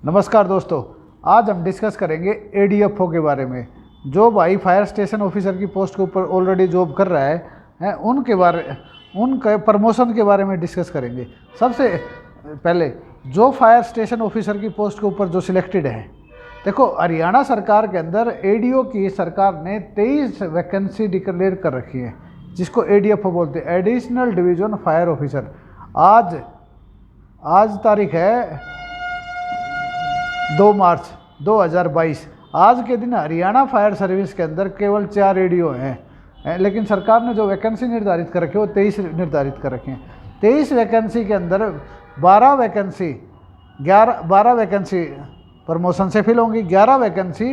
नमस्कार दोस्तों, आज हम डिस्कस करेंगे एडीएफओ के बारे में। जो भाई फायर स्टेशन ऑफिसर की पोस्ट के ऊपर ऑलरेडी जॉब कर रहा है उनके प्रमोशन के बारे में डिस्कस करेंगे। सबसे पहले जो फायर स्टेशन ऑफिसर की पोस्ट के ऊपर जो सिलेक्टेड है, देखो हरियाणा सरकार के अंदर एडीओ की सरकार ने 23 वैकेंसी डिक्लेयर कर रखी है, जिसको एडीएफओ बोलते हैं, एडिशनल डिवीजन फायर ऑफिसर। आज तारीख है 2 मार्च 2022। आज के दिन हरियाणा फायर सर्विस के अंदर केवल 4 एडीओ हैं, लेकिन सरकार ने जो वैकेंसी निर्धारित कर रखी है वो 23 निर्धारित कर रखे हैं। 23 वैकेंसी के अंदर 12 वैकेंसी प्रमोशन से फिल होंगी, 11 वैकेंसी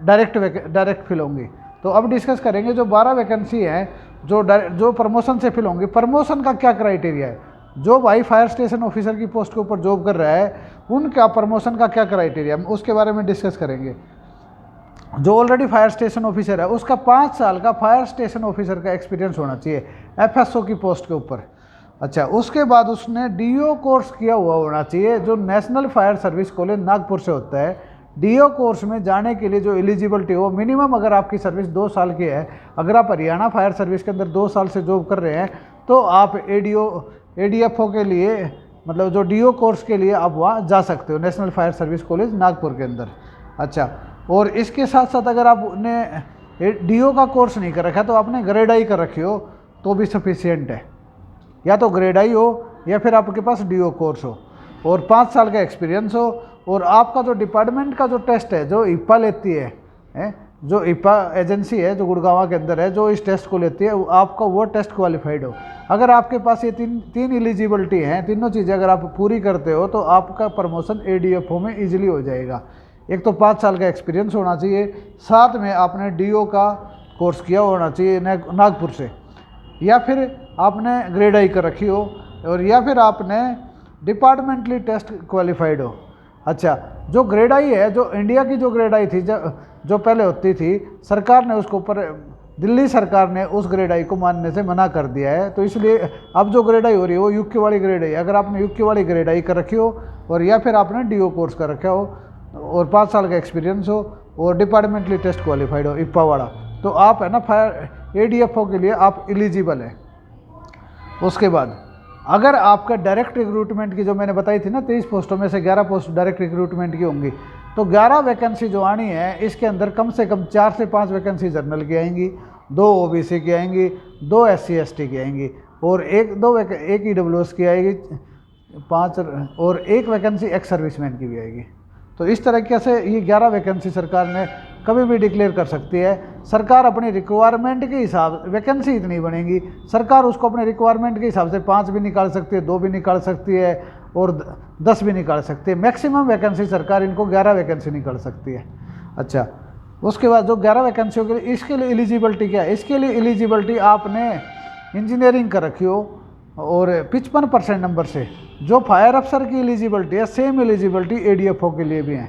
डायरेक्ट फिल होंगी। तो अब डिस्कस करेंगे जो 12 वैकेंसी हैं जो प्रमोशन से फिल होंगी, प्रमोशन का क्या क्राइटेरिया है। जो भाई फायर स्टेशन ऑफिसर की पोस्ट के ऊपर जॉब कर रहा है उनका प्रमोशन का क्या क्राइटेरिया, उसके बारे में डिस्कस करेंगे। जो ऑलरेडी फायर स्टेशन ऑफिसर है उसका 5 साल का फायर स्टेशन ऑफिसर का एक्सपीरियंस होना चाहिए एफएसओ की पोस्ट के ऊपर। अच्छा, उसके बाद उसने डीओ कोर्स किया हुआ होना चाहिए, जो national fire service college Nagpur से होता है। डीओ कोर्स में जाने के लिए जो एलिजिबिलिटी हो, मिनिमम अगर आपकी सर्विस 2 साल की है, अगर आप हरियाणा फायर सर्विस के अंदर 2 साल से जॉब कर रहे हैं तो आप एडीएफओ के लिए, मतलब जो डीओ कोर्स के लिए आप वहाँ जा सकते हो, national fire service college Nagpur के अंदर। अच्छा, और इसके साथ साथ अगर आपने डीओ का कोर्स नहीं कर रखा तो आपने ग्रेड आई कर रखी हो तो भी सफिशियंट है। या तो ग्रेड आई हो या फिर आपके पास डीओ कोर्स हो और 5 साल का एक्सपीरियंस हो, और आपका जो डिपार्टमेंट का जो टेस्ट है, जो इप्पा लेती है, जो इप्पा एजेंसी है जो गुड़गांव के अंदर है, जो इस टेस्ट को लेती है, आपका वो टेस्ट क्वालिफाइड हो। अगर आपके पास ये तीन एलिजिबिलिटी हैं, तीनों चीज़ें अगर आप पूरी करते हो तो आपका प्रमोशन एडीएफओ में इजीली हो जाएगा। एक तो 5 साल का एक्सपीरियंस होना चाहिए, साथ में आपने डीओ का कोर्स किया होना चाहिए नागपुर से, या फिर आपने ग्रेड आई कर रखी हो, और या फिर आपने डिपार्टमेंटली टेस्ट क्वालिफाइड हो। अच्छा, जो ग्रेड आई है, जो इंडिया की जो ग्रेड आई थी, जो पहले होती थी, सरकार ने उसको ऊपर, दिल्ली सरकार ने उस ग्रेड आई को मानने से मना कर दिया है। तो इसलिए अब जो ग्रेड आई हो रही है वो यूके वाली ग्रेड आई। अगर आपने यूके वाली ग्रेड आई कर रखी हो और या फिर आपने डीओ कोर्स कर रखा हो और 5 साल का एक्सपीरियंस हो और डिपार्टमेंटली टेस्ट क्वालिफाइड हो इप्पा वाला, तो आप है ना फायर एडीएफओ के लिए आप एलिजिबल है। उसके बाद अगर आपका डायरेक्ट रिक्रूटमेंट की, जो मैंने बताई थी ना, 23 पोस्टों में से 11 पोस्ट डायरेक्ट रिक्रूटमेंट की होंगी, तो 11 वैकेंसी जो आनी है इसके अंदर कम से कम 4 से 5 वैकेंसी जनरल की आएंगी, 2 ओबीसी की आएंगी, 2 एससी एसटी की आएंगी, और एक ईडब्ल्यूएस की आएगी 5, और 1 वैकेंसी एक्स सर्विसमैन की भी आएगी। तो इस तरीके से ये 11 वैकेंसी सरकार ने कभी भी डिक्लेयर कर सकती है। सरकार अपनी रिक्वायरमेंट के हिसाब, वैकेंसी इतनी बनेगी, सरकार उसको अपने रिक्वायरमेंट के हिसाब से 5 भी निकाल सकती है, 2 भी निकाल सकती है और 10 भी निकाल सकती है। मैक्सिमम वैकेंसी सरकार इनको 11 वैकेंसी निकाल सकती है। अच्छा, उसके बाद जो 11 वैकेंसियों के लिए, इसके लिए एलिजिबिलिटी क्या है? इसके लिए एलिजिबिलिटी आपने इंजीनियरिंग कर रखी हो और 55% नंबर से। जो फायर अफसर की एलिजिबिलिटी है, सेम एलिजिबिलिटी एडीएफओ के लिए भी है।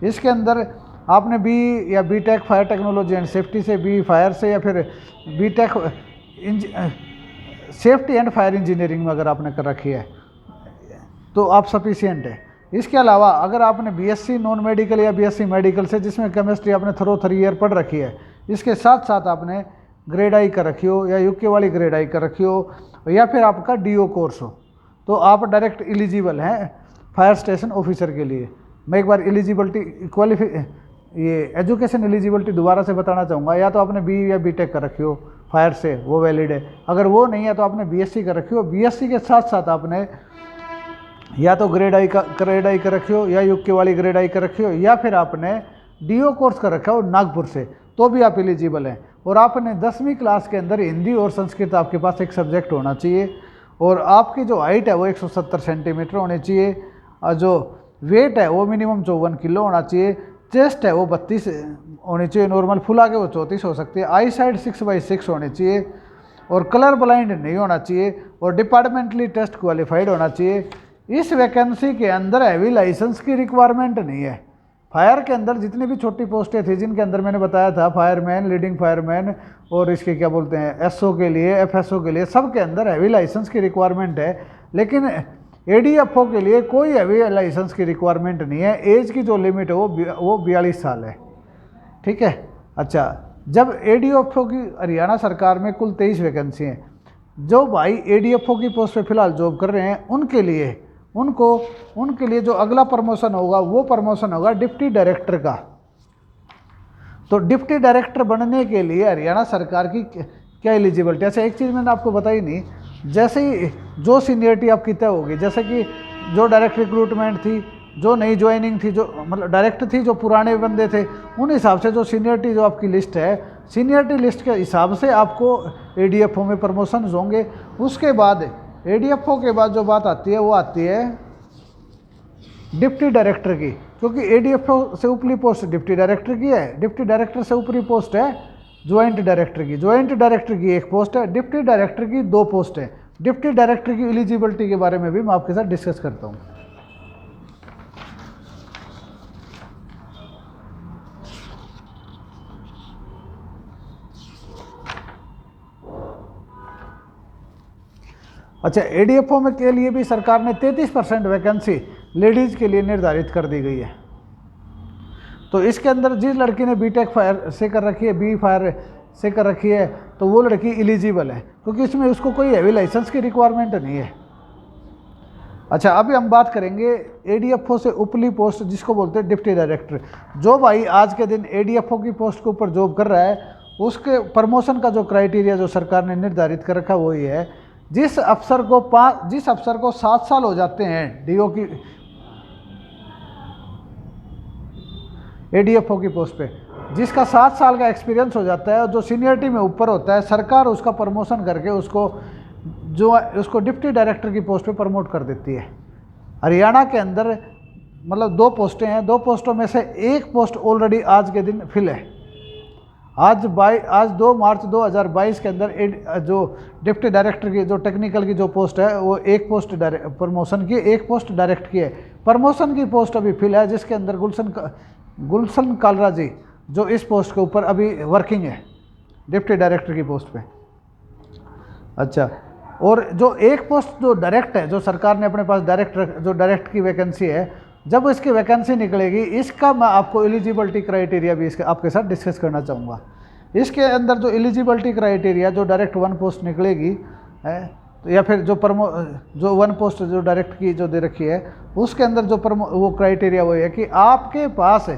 इसके अंदर आपने बी या BTech fire technology and safety से, बी फायर से, या फिर BTech safety and fire engineering में अगर आपने कर रखी है तो आप सफिशिएंट है। इसके अलावा अगर आपने बीएससी नॉन मेडिकल या बीएससी मेडिकल से, जिसमें केमिस्ट्री आपने 3 ईयर पढ़ रखी है, इसके साथ साथ आपने ग्रेड आई कर रखी हो या यूके वाली ग्रेड आई कर रखी हो, या फिर आपका डीओ कोर्स हो, तो आप डायरेक्ट एलिजिबल हैं फायर स्टेशन ऑफिसर के लिए। मैं एक बार एलिजिबिलिटी ये एजुकेशन एलिजिबिलिटी दोबारा से बताना चाहूँगा। या तो आपने बी या बीटेक कर रखी हो फायर से, वो वैलिड है। अगर वो नहीं है तो आपने बीएससी कर रखी हो, बीएससी के साथ साथ आपने या तो ग्रेड आई कर रखी हो या यूके वाली ग्रेड आई कर रखी हो, या फिर आपने डीओ कोर्स कर रखा हो नागपुर से, तो भी आप एलिजिबल हैं। और आपने 10वीं क्लास के अंदर हिंदी और संस्कृत आपके पास एक सब्जेक्ट होना चाहिए, और आपकी जो हाइट है वो 170 सेंटीमीटर होनी चाहिए, और जो वेट है वो मिनिमम 54 किलो होना चाहिए, चेस्ट है वो 32 होनी चाहिए नॉर्मल, फुल आगे वो 34 हो सकती है, आई साइड 6/6 होनी चाहिए, और कलर ब्लाइंड नहीं होना चाहिए, और डिपार्टमेंटली टेस्ट क्वालिफाइड होना चाहिए। इस वैकेंसी के अंदर हैवी लाइसेंस की रिक्वायरमेंट नहीं है। फायर के अंदर जितनी भी छोटी पोस्टें थी, जिनके अंदर मैंने बताया था फायरमैन, लीडिंग फायरमैन, और इसके क्या बोलते हैं एसओ के लिए, एफएसओ के लिए, सब के अंदर हैवी लाइसेंस की रिक्वायरमेंट है। लेकिन एडीएफओ के लिए कोई हैवी लाइसेंस की रिक्वायरमेंट नहीं है। एज की जो लिमिट है वो 42 साल है। ठीक है। अच्छा, जब एडीएफओ की हरियाणा सरकार में कुल 23 वैकेंसी हैं। जो भाई एडीएफओ की पोस्ट पे फिलहाल जॉब कर रहे हैं उनके लिए जो अगला प्रमोशन होगा वो प्रमोशन होगा डिप्टी डायरेक्टर का। तो डिप्टी डायरेक्टर बनने के लिए हरियाणा सरकार की क्या एलिजिबिलिटी, ऐसे एक चीज़ मैंने आपको बताई नहीं, जैसे ही जो सीनियरिटी आपकी तय होगी, जैसे कि जो डायरेक्ट रिक्रूटमेंट थी, जो नई ज्वाइनिंग थी, जो मतलब डायरेक्ट थी, जो पुराने बंदे थे, उन हिसाब से जो सीनियरिटी जो आपकी लिस्ट है, सीनियरिटी लिस्ट के हिसाब से आपको एडीएफओ में प्रमोशन होंगे। उसके बाद एडीएफओ के बाद जो बात आती है वो आती है डिप्टी डायरेक्टर की, क्योंकि एडीएफओ से ऊपरी पोस्ट डिप्टी डायरेक्टर की है, डिप्टी डायरेक्टर से ऊपरी पोस्ट है ज्वाइंट डायरेक्टर की, ज्वाइंट डायरेक्टर की एक पोस्ट है, डिप्टी डायरेक्टर की 2 पोस्ट है। डिप्टी डायरेक्टर की एलिजिबिलिटी के बारे में भी मैं आपके साथ डिस्कस करता हूँ। अच्छा, एडीएफओ में के लिए भी सरकार ने 33% वैकेंसी लेडीज़ के लिए निर्धारित कर दी गई है। तो इसके अंदर जिस लड़की ने बीटेक फायर से कर रखी है, बी फायर से कर रखी है, तो वो लड़की एलिजिबल है, क्योंकि इसमें उसको कोई हैवी लाइसेंस की रिक्वायरमेंट नहीं है। अच्छा, अभी हम बात करेंगे एडीएफओ से ऊपरी पोस्ट जिसको बोलते हैं डिप्टी डायरेक्टर। जो भाई आज के दिन एडीएफओ की पोस्ट के ऊपर जॉब कर रहा है, उसके प्रमोशन का जो क्राइटेरिया जो सरकार ने निर्धारित कर रखा वो ये है, जिस अफसर को 7 साल हो जाते हैं डीओ की एडीएफओ की पोस्ट पे, जिसका 7 साल का एक्सपीरियंस हो जाता है और जो सीनियरिटी में ऊपर होता है, सरकार उसका प्रमोशन करके उसको डिप्टी डायरेक्टर की पोस्ट पे प्रमोट कर देती है। हरियाणा के अंदर मतलब 2 पोस्टें हैं, 2 पोस्टों में से एक पोस्ट ऑलरेडी आज के दिन फिल है। आज 2 मार्च 2022 के अंदर जो डिप्टी डायरेक्टर की जो टेक्निकल की जो पोस्ट है वो एक पोस्ट प्रमोशन की, एक पोस्ट डायरेक्ट की है। प्रमोशन की पोस्ट अभी फिल है, जिसके अंदर गुलशन कालरा जी जो इस पोस्ट के ऊपर अभी वर्किंग है डिप्टी डायरेक्टर की पोस्ट पे। अच्छा, और जो एक पोस्ट जो डायरेक्ट है, जो सरकार ने अपने पास डायरेक्ट की वैकेंसी है, जब इसकी वैकेंसी निकलेगी, इसका मैं आपको एलिजिबिलिटी क्राइटेरिया भी इसका आपके साथ डिस्कस करना चाहूँगा। इसके अंदर जो एलिजिबिलिटी क्राइटेरिया जो डायरेक्ट 1 पोस्ट निकलेगी है, तो या फिर जो 1 पोस्ट जो डायरेक्ट की जो दे रखी है, उसके अंदर जो वो क्राइटेरिया वो है कि आपके पास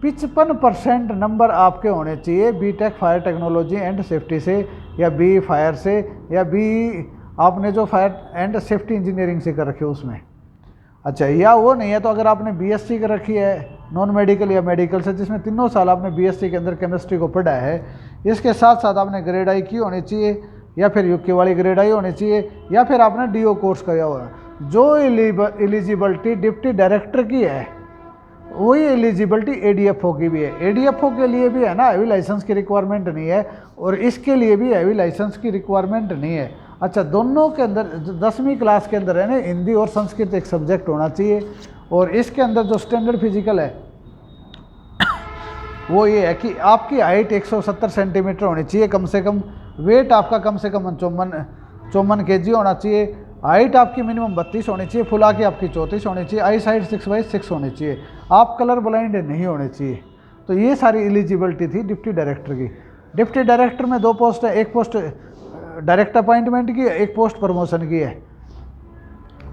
55% नंबर आपके होने चाहिए BTech fire technology and safety से, या बी फायर से, या बी आपने जो फायर एंड सेफ्टी इंजीनियरिंग से कर रखी है उसमें। अच्छा, या वो नहीं है तो अगर आपने बीएससी कर रखी है नॉन मेडिकल या मेडिकल से, जिसमें 3 साल आपने बीएससी के अंदर केमिस्ट्री को पढ़ा है, इसके साथ साथ आपने ग्रेड आई की होनी चाहिए, या फिर यूके वाली ग्रेड आई होनी चाहिए, या फिर आपने डीओ कोर्स किया हुआ। जो एलिजिबिलिटी डिप्टी डायरेक्टर की है वही एलिजिबिलिटी एडीएफओ की भी है। एडीएफओ के लिए भी है ना हैवी लाइसेंस की रिक्वायरमेंट नहीं है, और इसके लिए भी हैवी लाइसेंस की रिक्वायरमेंट नहीं है। अच्छा, दोनों के अंदर 10वीं क्लास के अंदर है ना हिंदी और संस्कृत एक सब्जेक्ट होना चाहिए, और इसके अंदर जो स्टैंडर्ड फिजिकल है वो ये है कि आपकी हाइट 170 सेंटीमीटर होनी चाहिए कम से कम, वेट आपका कम से कम 54 केजी होना चाहिए, हाइट आपकी मिनिमम 32 होनी चाहिए, फुला की आपकी 34 होनी चाहिए, आई साइड 6/6 होनी चाहिए, आप कलर ब्लाइंड नहीं होने चाहिए। तो ये सारी एलिजिबिलिटी थी डिप्टी डायरेक्टर की। डिप्टी डायरेक्टर में 2 पोस्ट है, एक पोस्ट डायरेक्ट अपॉइंटमेंट की है, एक पोस्ट प्रमोशन की है।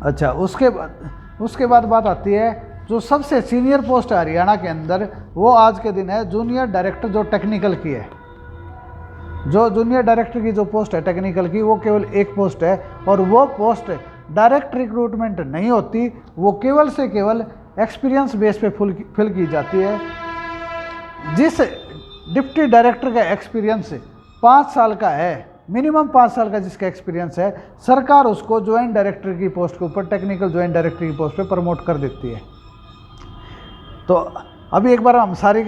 अच्छा, उसके बाद बात आती है जो सबसे सीनियर पोस्ट है हरियाणा के अंदर, वो आज के दिन है जूनियर डायरेक्टर जो टेक्निकल की है। जो जूनियर डायरेक्टर की जो पोस्ट है टेक्निकल की, वो केवल एक पोस्ट है, और वो पोस्ट डायरेक्ट रिक्रूटमेंट नहीं होती, वो केवल से केवल एक्सपीरियंस बेस पे फिल की जाती है। जिस डिप्टी डायरेक्टर का एक्सपीरियंस 5 साल का है, मिनिमम 5 साल का जिसका एक्सपीरियंस है, सरकार उसको ज्वाइंट डायरेक्टर की पोस्ट के ऊपर, टेक्निकल ज्वाइंट डायरेक्टर की पोस्ट पे प्रमोट कर देती है। तो अभी एक बार हम सारी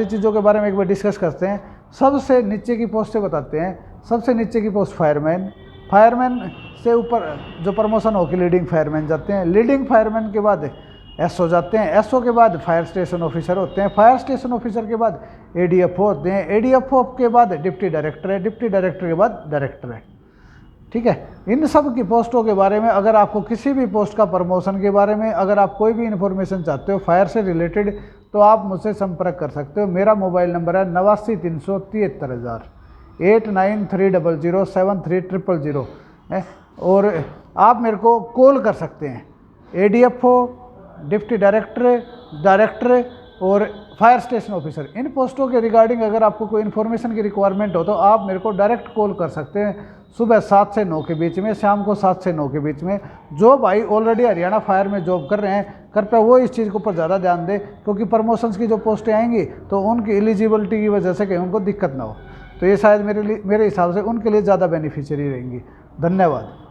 चीज़ों के बारे में एक बार डिस्कस करते हैं। सबसे नीचे की पोस्ट से बताते हैं। सबसे नीचे की पोस्ट फायरमैन से ऊपर जो प्रमोशन होकर लीडिंग फायरमैन जाते हैं, लीडिंग फायरमैन के बाद एसओ जाते हैं, एसओ के बाद फायर स्टेशन ऑफिसर होते हैं, फायर स्टेशन ऑफिसर के बाद एडीएफओ होते हैं, एडीएफओ के बाद डिप्टी डायरेक्टर है, डिप्टी डायरेक्टर के बाद डायरेक्टर है। ठीक है। इन सब की पोस्टों के बारे में अगर आपको किसी भी पोस्ट का प्रमोशन के बारे में अगर आप कोई भी इन्फॉर्मेशन चाहते हो फायर से रिलेटेड, तो आप मुझसे संपर्क कर सकते हो। मेरा मोबाइल नंबर है 89373000 8930073000 है। और आप मेरे को कॉल कर सकते हैं। ADFO, डिप्टी डायरेक्टर और फायर स्टेशन ऑफिसर, इन पोस्टों के रिगार्डिंग अगर आपको कोई इन्फॉर्मेशन की रिक्वायरमेंट हो तो आप मेरे को डायरेक्ट कॉल कर सकते हैं सुबह 7 से 9 के बीच में, शाम को 7 से 9 के बीच में। जो भाई ऑलरेडी हरियाणा फायर में जॉब कर रहे हैं कृपया वो इस चीज़ के ऊपर ज़्यादा ध्यान दें, क्योंकि प्रमोशंस की जो पोस्टें आएंगी तो उनकी एलिजिबिलिटी की वजह से कहीं उनको दिक्कत ना हो। तो ये शायद मेरे हिसाब से उनके लिए ज़्यादा बेनिफिशियरी रहेंगी। धन्यवाद।